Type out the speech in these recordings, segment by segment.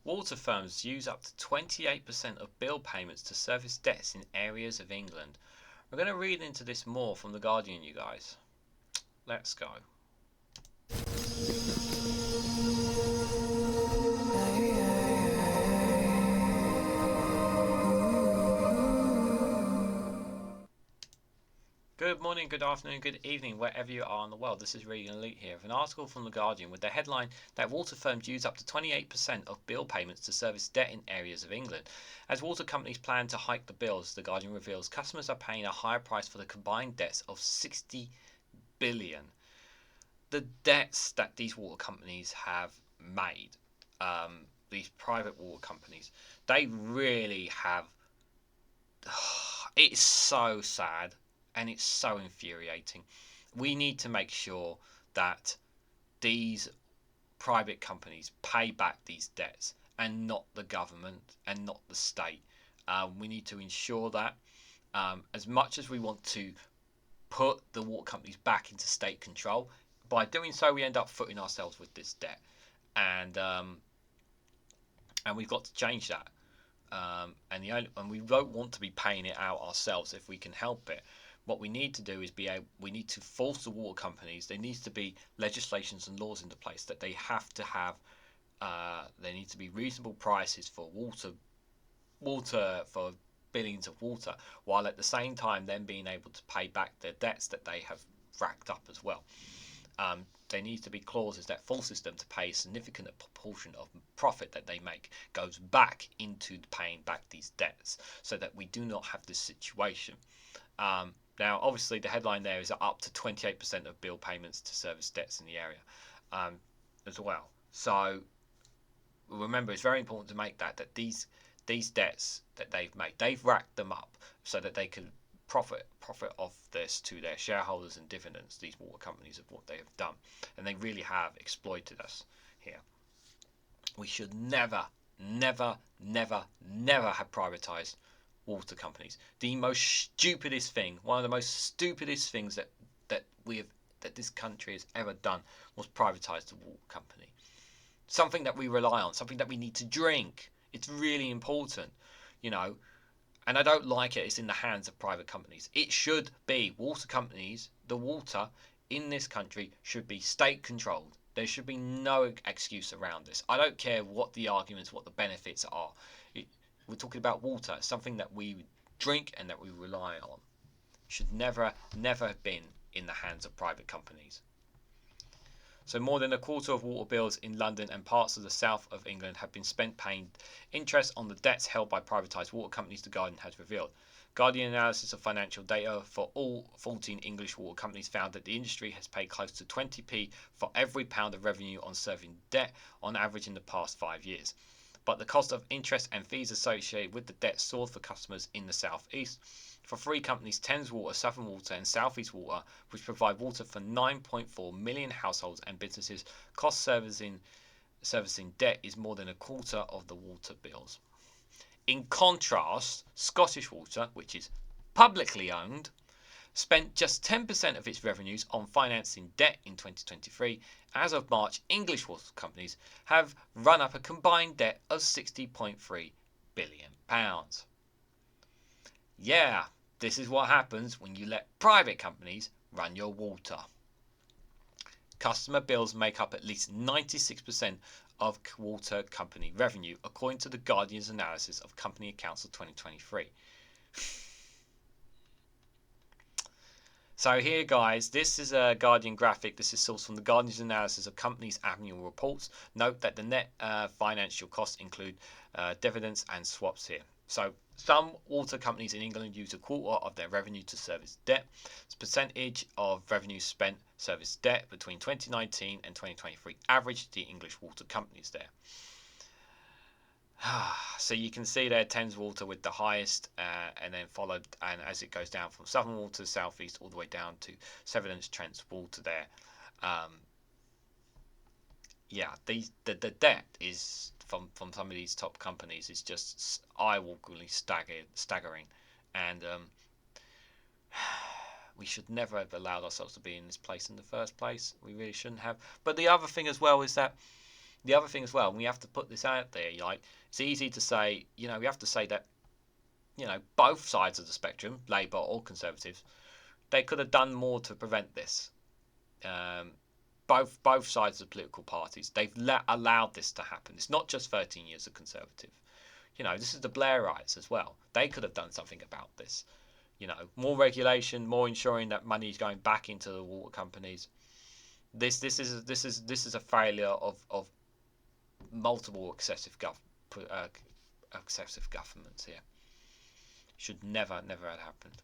Water firms use up to 28% of bill payments to service debts in areas of England. We're going to read into this more from The Guardian, you guys. Let's go. Good morning, good afternoon, good evening, wherever you are in the world. This is REGANELITE here with an article from The Guardian with the headline that water firms use up to 28% of bill payments to service debt in areas of England. As water companies plan to hike the bills, The Guardian reveals customers are paying a higher price for the combined debts of 60 billion. The debts that these water companies have made, these private water companies, they really have. It's so sad. And it's so infuriating. We need to make sure that these private companies pay back these debts and not the government and not the state. We need to ensure that as much as we want to put the water companies back into state control, by doing so we end up footing ourselves with this debt. And we've got to change that. And we don't want to be paying it out ourselves if we can help it. What we need to do is we need to force the water companies. There needs to be legislations and laws into place that they have to have. There need to be reasonable prices for water for billions of water, while at the same time them being able to pay back their debts that they have racked up as well. There needs to be clauses that forces them to pay a significant proportion of profit that they make goes back into paying back these debts, so that we do not have this situation. Now, obviously, the headline there is up to 28% of bill payments to service debts in the area as well. So remember, it's very important to make that these debts that they've made, they've racked them up so that they can profit off this to their shareholders and dividends. These water companies of what they have done, and they really have exploited us here. We should never have privatised water companies. The most stupidest thing, one of the most stupidest things that this country has ever done was privatise the water company. Something that we rely on, something that we need to drink. It's really important, you know. And I don't like it. It's in the hands of private companies. It should be water companies. The water in this country should be state controlled. There should be no excuse around this. I don't care what the arguments, what the benefits are. We're talking about water, something that we drink and that we rely on. Should never have been in the hands of private companies. So more than a quarter of water bills in London and parts of the south of England have been spent paying interest on the debts held by privatised water companies, The Guardian has revealed. Guardian analysis of financial data for all 14 English water companies found that the industry has paid close to 20p for every pound of revenue on serving debt on average in the past 5 years. But the cost of interest and fees associated with the debt soared for customers in the South East. For three companies, Thames Water, Southern Water and South East Water, which provide water for 9.4 million households and businesses, cost servicing debt is more than a quarter of the water bills. In contrast, Scottish Water, which is publicly owned, spent just 10% of its revenues on financing debt in 2023. As of March, English water companies have run up a combined debt of £60.3 billion. Yeah, this is what happens when you let private companies run your water. Customer bills make up at least 96% of water company revenue, according to The Guardian's analysis of company accounts for 2023. So here, guys, this is a Guardian graphic. This is sourced from The Guardian's analysis of companies' annual reports. Note that the net financial costs include dividends and swaps here. So some water companies in England use a quarter of their revenue to service debt. The percentage of revenue spent service debt between 2019 and 2023 averaged the English water companies there. So you can see there Thames Water with the highest, and then followed, and as it goes down from Southern Water, South East, all the way down to Severn and Trent's Water there. Yeah, the debt is from some of these top companies is just eye-wateringly staggering, and we should never have allowed ourselves to be in this place in the first place. We really shouldn't have. But the other thing as well is that the other thing as well, and we have to put this out there, like, it's easy to say, we have to say that, both sides of the spectrum, Labour or Conservatives, they could have done more to prevent this. Both sides of the political parties, they've allowed this to happen. It's not just 13 years of Conservative. This is the Blairites as well. They could have done something about this. More regulation, more ensuring that money is going back into the water companies. This is a failure of multiple excessive governments here. Should never have happened.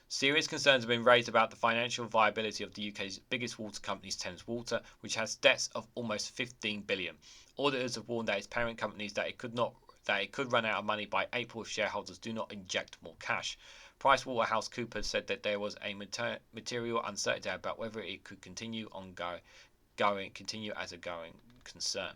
Serious concerns have been raised about the financial viability of the UK's biggest water company, Thames Water, which has debts of almost 15 billion. Auditors have warned that its parent companies that it could run out of money by April if shareholders do not inject more cash. PricewaterhouseCoopers said that there was a material uncertainty about whether it could continue as a going concern.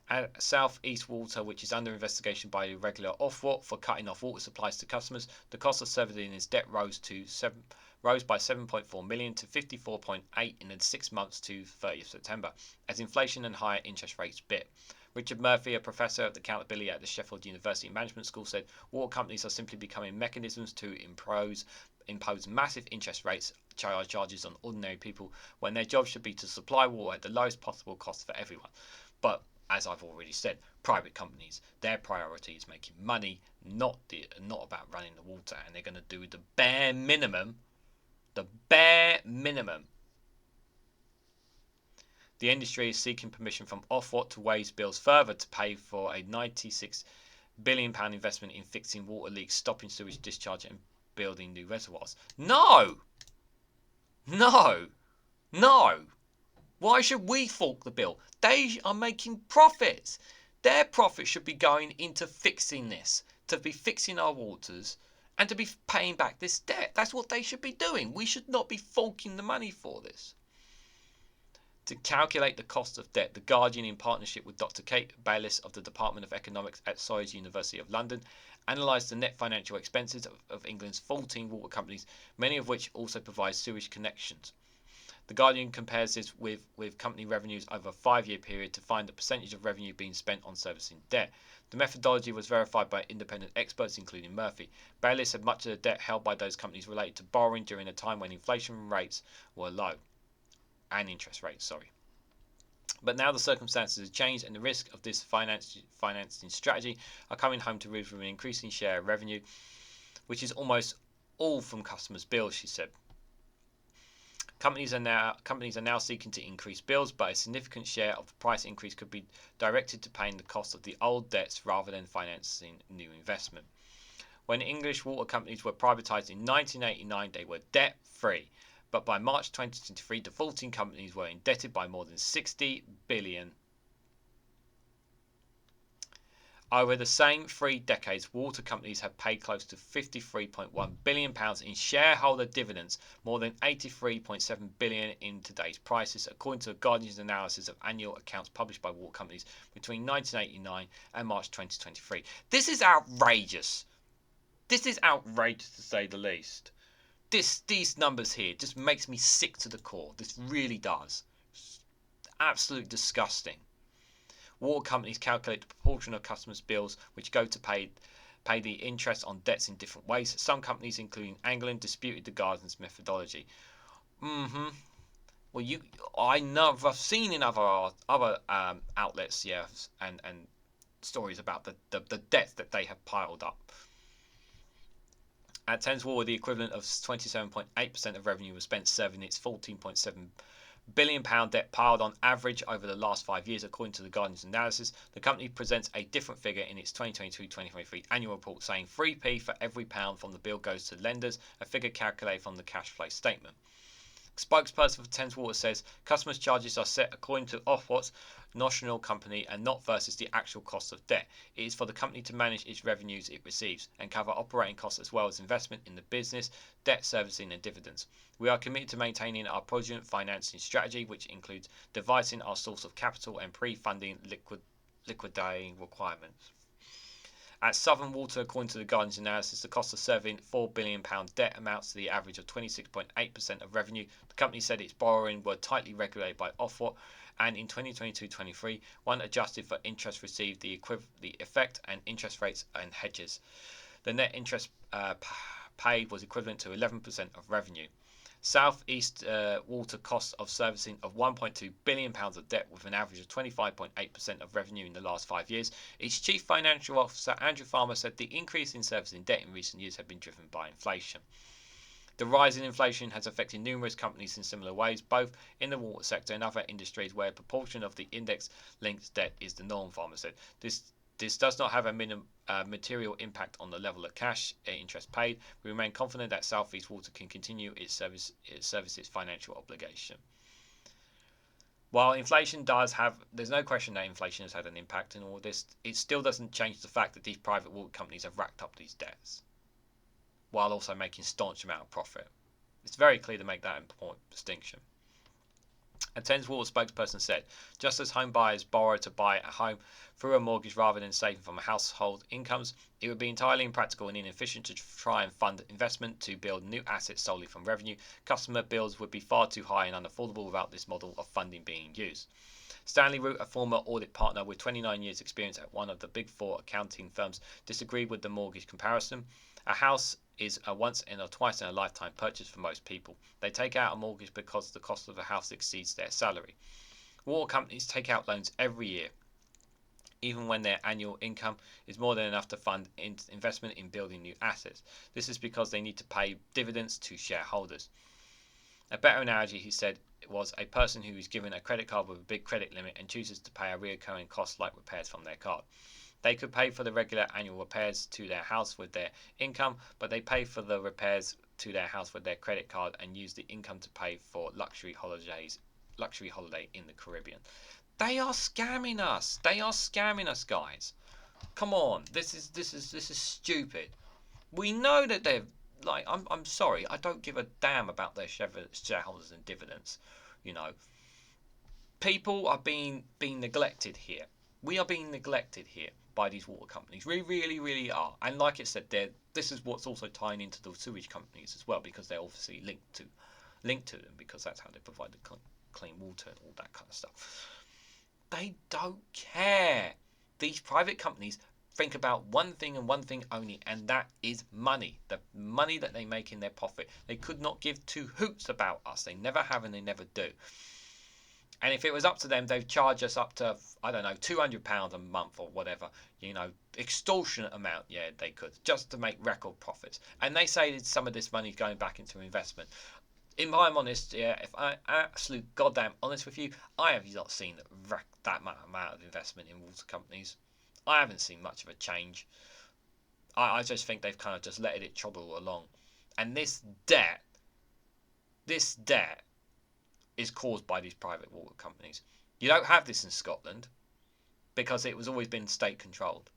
At South East Water, which is under investigation by the regulator Ofwat for cutting off water supplies to customers, the cost of servicing its debt rose by 7.4 million to 54.8 in the 6 months to 30th September, as inflation and higher interest rates bit. Richard Murphy, a professor of accountability at the Sheffield University Management School, said water companies are simply becoming mechanisms to impose massive interest rates charges on ordinary people when their job should be to supply water at the lowest possible cost for everyone. But as I've already said, private companies, their priority is making money, not about running the water, and they're going to do the bare minimum. The bare minimum. The industry is seeking permission from Ofwat to raise bills further to pay for a £96 billion investment in fixing water leaks, stopping sewage discharge, and building new reservoirs. No! Why should we fork the bill? They are making profits. Their profit should be going into fixing this, to be fixing our waters, and to be paying back this debt. That's what they should be doing. We should not be forking the money for this. To calculate the cost of debt, The Guardian, in partnership with Dr. Kate Bayliss of the Department of Economics at SOAS University of London, analysed the net financial expenses of England's 14 water companies, many of which also provide sewage connections. The Guardian compares this with company revenues over a 5-year period to find the percentage of revenue being spent on servicing debt. The methodology was verified by independent experts, including Murphy. Bayliss said much of the debt held by those companies related to borrowing during a time when inflation rates were low. And interest rates, sorry. But now the circumstances have changed, and the risk of this financing strategy are coming home to roost with an increasing share of revenue, which is almost all from customers' bills, she said. Companies are now seeking to increase bills, but a significant share of the price increase could be directed to paying the cost of the old debts rather than financing new investment. When English water companies were privatised in 1989, they were debt-free, but by March 2023, defaulting companies were indebted by more than 60 billion. Over the same 3 decades, water companies have paid close to £53.1 billion in shareholder dividends, more than £83.7 billion in today's prices, according to the Guardian's analysis of annual accounts published by water companies between 1989 and March 2023. This is outrageous. This is outrageous, to say the least. These numbers here just makes me sick to the core. This really does. It's absolutely disgusting. Water companies calculate the proportion of customers' bills which go to pay the interest on debts in different ways. Some companies, including England, disputed the Guardian's methodology. Well, I know I've seen in other outlets, yes, and stories about the debts that they have piled up. At Thames Water, the equivalent of 27.8% of revenue was spent serving its £14.7 billion debt piled on average over the last 5 years, according to the Guardian's analysis. The company presents a different figure in its 2022-2023 annual report, saying 3p for every pound from the bill goes to lenders, a figure calculated from the cash flow statement. Spokesperson for Thames Water says customers' charges are set according to Ofwat's notional company and not versus the actual cost of debt. It is for the company to manage its revenues it receives and cover operating costs as well as investment in the business, debt servicing and dividends. We are committed to maintaining our prudent financing strategy, which includes devising our source of capital and pre-funding liquidating requirements. At Southern Water, according to the Guardian's analysis, the cost of serving £4 billion debt amounts to the average of 26.8% of revenue. The company said its borrowing were tightly regulated by Ofwat and in 2022-23, one adjusted for interest received, the effect and interest rates and hedges. The net interest paid was equivalent to 11% of revenue. South East Water costs of servicing of £1.2 billion of debt with an average of 25.8% of revenue in the last 5 years. Its chief financial officer, Andrew Farmer, said the increase in servicing debt in recent years had been driven by inflation. The rise in inflation has affected numerous companies in similar ways, both in the water sector and other industries where a proportion of the index-linked debt is the norm, Farmer said. This does not have a material impact on the level of cash interest paid. We remain confident that South East Water can continue service its financial obligation. While inflation does have, there's no question that inflation has had an impact in all this, it still doesn't change the fact that these private water companies have racked up these debts, while also making staunch amount of profit. It's very clear to make that important distinction. A Thames Water spokesperson said, just as home buyers borrow to buy a home through a mortgage rather than saving from household incomes, it would be entirely impractical and inefficient to try and fund investment to build new assets solely from revenue. Customer bills would be far too high and unaffordable without this model of funding being used. Stanley Root, a former audit partner with 29 years' experience at one of the big four accounting firms, disagreed with the mortgage comparison. A house is a once in or twice in a lifetime purchase for most people. They take out a mortgage because the cost of the house exceeds their salary. Water companies take out loans every year, even when their annual income is more than enough to fund investment in building new assets. This is because they need to pay dividends to shareholders. A better analogy, he said, was a person who is given a credit card with a big credit limit and chooses to pay a recurring cost like repairs from their card. They could pay for the regular annual repairs to their house with their income, but they pay for the repairs to their house with their credit card and use the income to pay for luxury holiday in the Caribbean. They are scamming us. They are scamming us, guys. Come on, this is stupid. We know that they're like. I'm sorry. I don't give a damn about their shareholders and dividends. You know, people are being neglected here. We are being neglected here by these water companies. We really are. And like it said, this is what's also tying into the sewage companies as well, because they're obviously linked to them, because that's how they provide the clean water and all that kind of stuff. They don't care. These private companies think about one thing and one thing only, and that is money. The money that they make in their profit. They could not give two hoots about us. They never have and they never do. And if it was up to them, they'd charge us up to, I don't know, £200 a month or whatever. You know, extortionate amount, yeah, they could, just to make record profits. And they say that some of this money is going back into investment. In my honest, yeah, if I'm absolute goddamn honest with you, I have not seen that amount of investment in water companies. I haven't seen much of a change. I just think they've kind of just let it trundle along. And this debt is caused by these private water companies. You don't have this in Scotland because it was always been state controlled.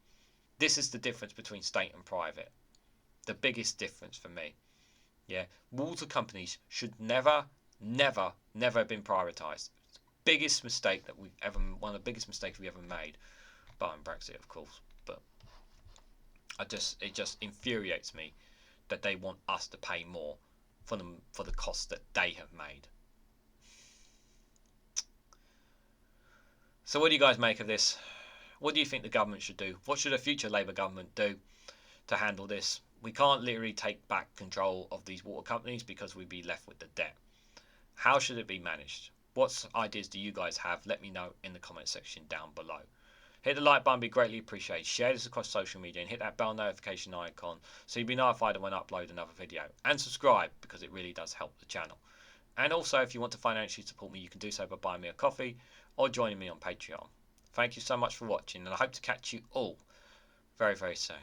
This is the difference between state and private. The biggest difference for me. Yeah, water companies should never have been privatised. Biggest mistake that one of the biggest mistakes we ever made, bar Brexit, of course. But it just infuriates me that they want us to pay more for the costs that they have made. So what do you guys make of this? What do you think the government should do? What should a future Labour government do to handle this? We can't literally take back control of these water companies because we'd be left with the debt. How should it be managed? What ideas do you guys have? Let me know in the comment section down below. Hit the like button, be greatly appreciated. Share this across social media and hit that bell notification icon so you'll be notified when I upload another video. And subscribe because it really does help the channel. And also, if you want to financially support me, you can do so by buying me a coffee or joining me on Patreon. Thank you so much for watching, and I hope to catch you all very soon.